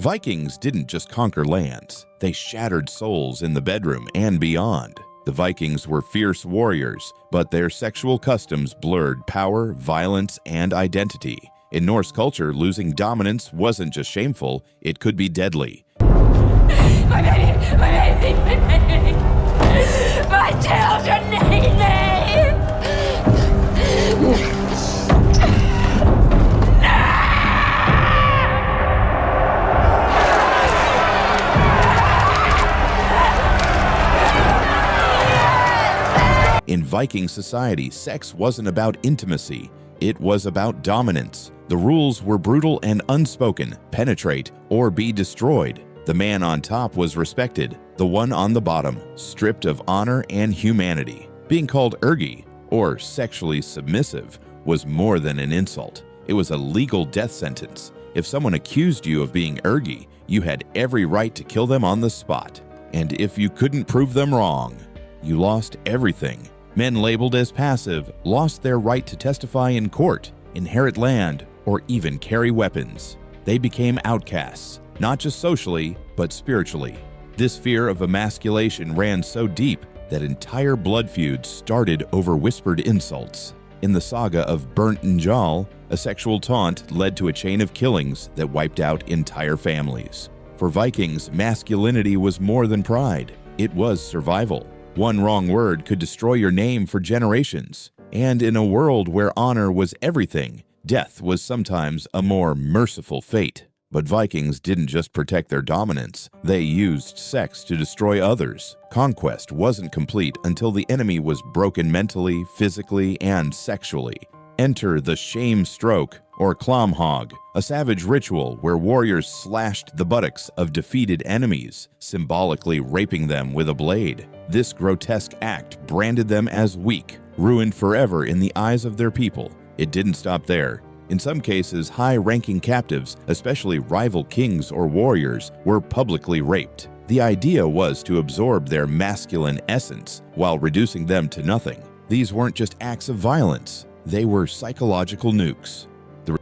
Vikings didn't just conquer lands, they shattered souls in the bedroom and beyond. The Vikings were fierce warriors, but their sexual customs blurred power, violence, and identity. In Norse culture, losing dominance wasn't just shameful, it could be deadly. My baby! My baby! My baby! My children need me! In Viking society, sex wasn't about intimacy, it was about dominance. The rules were brutal and unspoken: penetrate or be destroyed. The man on top was respected, the one on the bottom stripped of honor and humanity. Being called orgy, or sexually submissive, was more than an insult. It was a legal death sentence. If someone accused you of being orgy, you had every right to kill them on the spot. And if you couldn't prove them wrong, you lost everything. Men labeled as passive lost their right to testify in court, inherit land, or even carry weapons. They became outcasts, not just socially, but spiritually. This fear of emasculation ran so deep that entire blood feuds started over whispered insults. In the saga of Burnt and Jarl, a sexual taunt led to a chain of killings that wiped out entire families. For Vikings, masculinity was more than pride. It was survival. One wrong word could destroy your name for generations. And in a world where honor was everything, death was sometimes a more merciful fate. But Vikings didn't just protect their dominance, they used sex to destroy others. Conquest wasn't complete until the enemy was broken mentally, physically, and sexually. Enter the shame stroke, or klamhog, a savage ritual where warriors slashed the buttocks of defeated enemies, symbolically raping them with a blade. This grotesque act branded them as weak, ruined forever in the eyes of their people. It didn't stop there. In some cases, high-ranking captives, especially rival kings or warriors, were publicly raped. The idea was to absorb their masculine essence while reducing them to nothing. These weren't just acts of violence, they were psychological nukes. The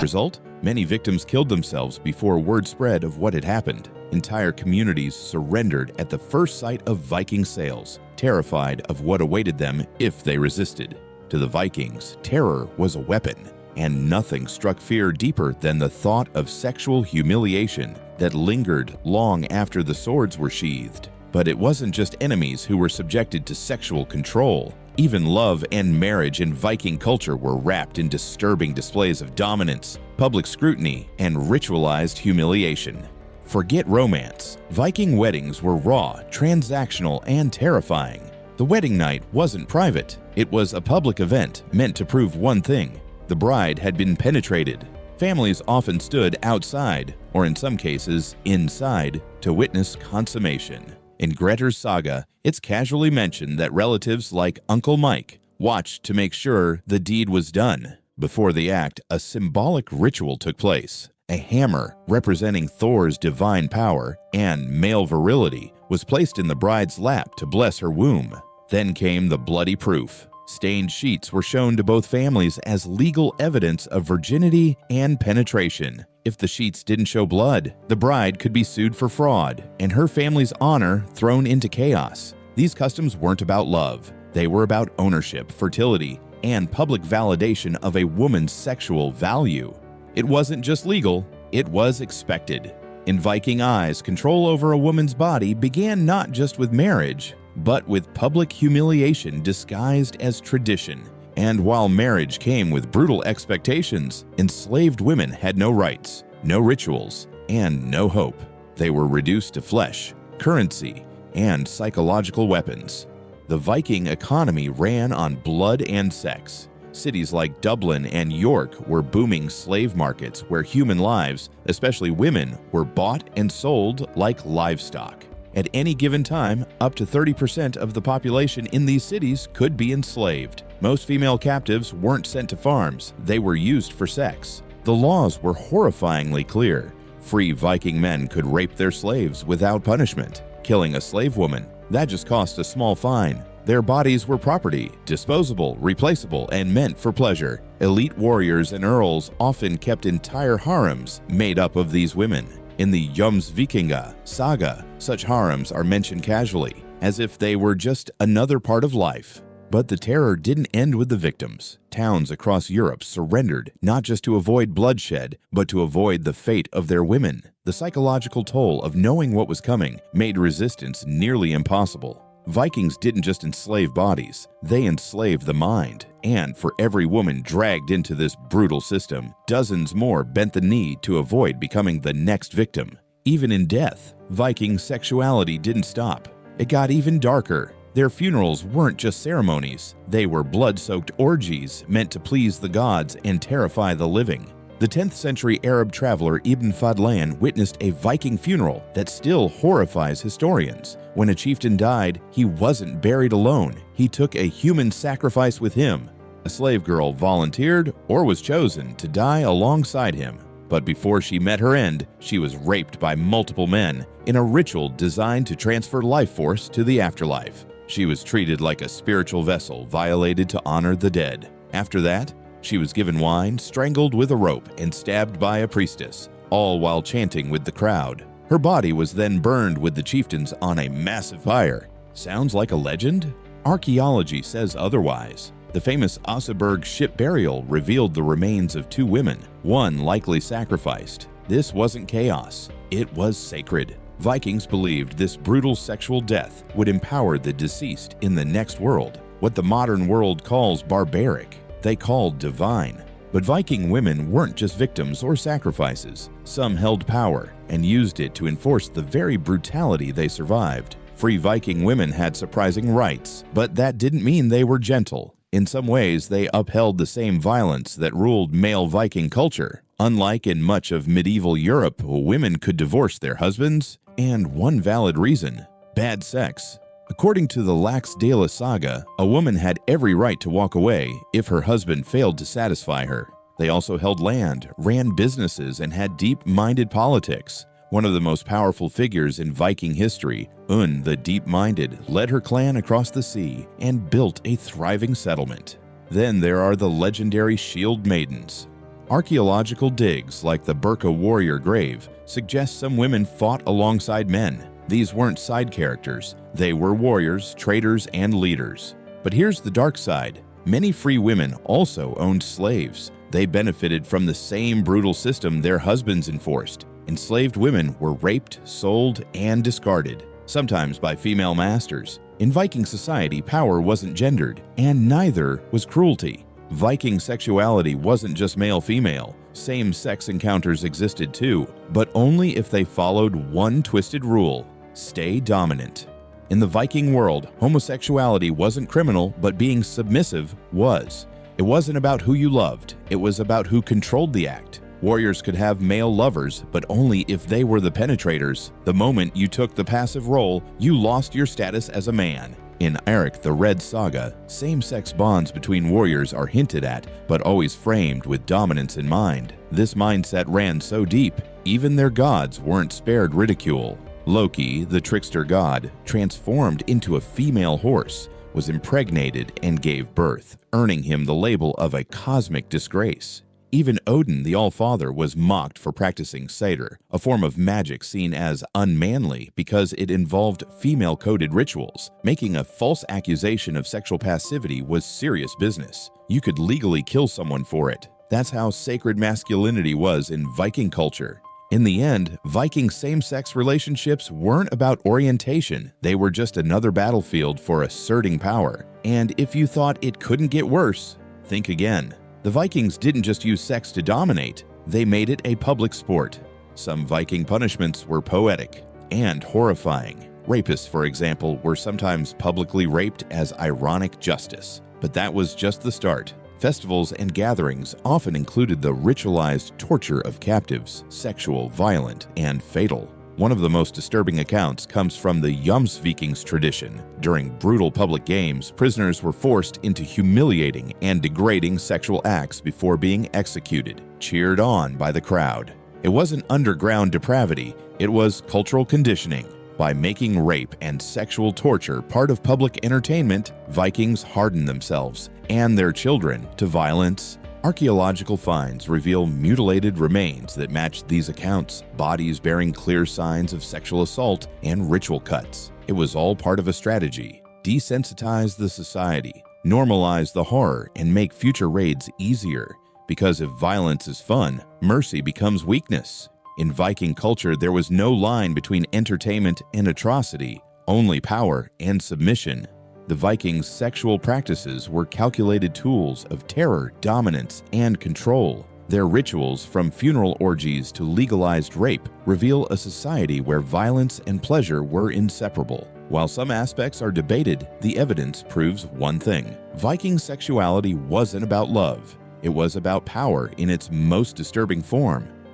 result? Many victims killed themselves before word spread of what had happened. Entire communities surrendered at the first sight of Viking sails, terrified of what awaited them if they resisted. To the Vikings, terror was a weapon, and nothing struck fear deeper than the thought of sexual humiliation that lingered long after the swords were sheathed. But it wasn't just enemies who were subjected to sexual control. Even love and marriage in Viking culture were wrapped in disturbing displays of dominance, public scrutiny, and ritualized humiliation. Forget romance. Viking weddings were raw, transactional, and terrifying. The wedding night wasn't private. It was a public event meant to prove one thing: the bride had been penetrated. Families often stood outside, or in some cases, inside, to witness consummation. In Grettir's saga, it's casually mentioned that relatives like Uncle Mike watched to make sure the deed was done. Before the act, a symbolic ritual took place. A hammer, representing Thor's divine power and male virility, was placed in the bride's lap to bless her womb. Then came the bloody proof. Stained sheets were shown to both families as legal evidence of virginity and penetration. If the sheets didn't show blood, the bride could be sued for fraud, and her family's honor thrown into chaos. These customs weren't about love. They were about ownership, fertility, and public validation of a woman's sexual value. It wasn't just legal, it was expected. In Viking eyes, control over a woman's body began not just with marriage, but with public humiliation disguised as tradition. And while marriage came with brutal expectations, enslaved women had no rights, no rituals, and no hope. They were reduced to flesh, currency, and psychological weapons. The Viking economy ran on blood and sex. Cities like Dublin and York were booming slave markets where human lives, especially women, were bought and sold like livestock. At any given time, up to 30% of the population in these cities could be enslaved. Most female captives weren't sent to farms, they were used for sex. The laws were horrifyingly clear. Free Viking men could rape their slaves without punishment. Killing a slave woman, that just cost a small fine. Their bodies were property, disposable, replaceable, and meant for pleasure. Elite warriors and earls often kept entire harems made up of these women. In the Vikinga saga, such harems are mentioned casually, as if they were just another part of life. But the terror didn't end with the victims. Towns across Europe surrendered not just to avoid bloodshed, but to avoid the fate of their women. The psychological toll of knowing what was coming made resistance nearly impossible. Vikings didn't just enslave bodies, they enslaved the mind. And for every woman dragged into this brutal system, dozens more bent the knee to avoid becoming the next victim. Even in death, Viking sexuality didn't stop. It got even darker. Their funerals weren't just ceremonies, they were blood-soaked orgies meant to please the gods and terrify the living. The 10th century Arab traveler Ibn Fadlan witnessed a Viking funeral that still horrifies historians. When a chieftain died, he wasn't buried alone. He took a human sacrifice with him. A slave girl volunteered or was chosen to die alongside him. But before she met her end, she was raped by multiple men in a ritual designed to transfer life force to the afterlife. She was treated like a spiritual vessel violated to honor the dead. After that, she was given wine, strangled with a rope, and stabbed by a priestess, all while chanting with the crowd. Her body was then burned with the chieftains on a massive fire. Sounds like a legend? Archaeology says otherwise. The famous Oseberg ship burial revealed the remains of 2 women, one likely sacrificed. This wasn't chaos, it was sacred. Vikings believed this brutal sexual death would empower the deceased in the next world, what the modern world calls barbaric. They called divine. But Viking women weren't just victims or sacrifices. Some held power and used it to enforce the very brutality they survived. Free Viking women had surprising rights, but that didn't mean they were gentle. In some ways, they upheld the same violence that ruled male Viking culture. Unlike in much of medieval Europe, women could divorce their husbands, and one valid reason: bad sex. According to the Laxdæla saga, a woman had every right to walk away if her husband failed to satisfy her. They also held land, ran businesses, and had deep-minded politics. One of the most powerful figures in Viking history, Un the Deep-Minded, led her clan across the sea and built a thriving settlement. Then there are the legendary Shield Maidens. Archaeological digs like the Burka warrior grave suggest some women fought alongside men. These weren't side characters, they were warriors, traders, and leaders. But here's the dark side. Many free women also owned slaves. They benefited from the same brutal system their husbands enforced. Enslaved women were raped, sold, and discarded, sometimes by female masters. In Viking society, power wasn't gendered, and neither was cruelty. Viking sexuality wasn't just male-female. Same-sex encounters existed too, but only if they followed one twisted rule: stay dominant. In the Viking world, homosexuality wasn't criminal, but being submissive was. It wasn't about who you loved, it was about who controlled the act. Warriors could have male lovers, but only if they were the penetrators. The moment you took the passive role, you lost your status as a man. In Eric the Red Saga, same-sex bonds between warriors are hinted at, but always framed with dominance in mind. This mindset ran so deep, even their gods weren't spared ridicule. Loki, the trickster god, transformed into a female horse, was impregnated and gave birth, earning him the label of a cosmic disgrace. Even Odin, the All-Father, was mocked for practicing satyr, a form of magic seen as unmanly because it involved female-coded rituals. Making a false accusation of sexual passivity was serious business. You could legally kill someone for it. That's how sacred masculinity was in Viking culture. In the end, Viking same-sex relationships weren't about orientation. They were just another battlefield for asserting power. And if you thought it couldn't get worse, think again. The Vikings didn't just use sex to dominate, they made it a public sport. Some Viking punishments were poetic and horrifying. Rapists, for example, were sometimes publicly raped as ironic justice. But that was just the start. Festivals and gatherings often included the ritualized torture of captives, sexual, violent, and fatal. One of the most disturbing accounts comes from the Vikings tradition. During brutal public games, prisoners were forced into humiliating and degrading sexual acts before being executed, cheered on by the crowd. It wasn't underground depravity, it was cultural conditioning. By making rape and sexual torture part of public entertainment, Vikings hardened themselves and their children to violence Archaeological finds reveal mutilated remains that match these accounts, bodies bearing clear signs of sexual assault and ritual cuts. It was all part of a strategy: desensitize the society, normalize the horror, and make future raids easier. Because if violence is fun, mercy becomes weakness. In Viking culture, there was no line between entertainment and atrocity, only power and submission. The Vikings' sexual practices were calculated tools of terror, dominance, and control. Their rituals, from funeral orgies to legalized rape, reveal a society where violence and pleasure were inseparable. While some aspects are debated, the evidence proves one thing: Viking sexuality wasn't about love. It was about power in its most disturbing form.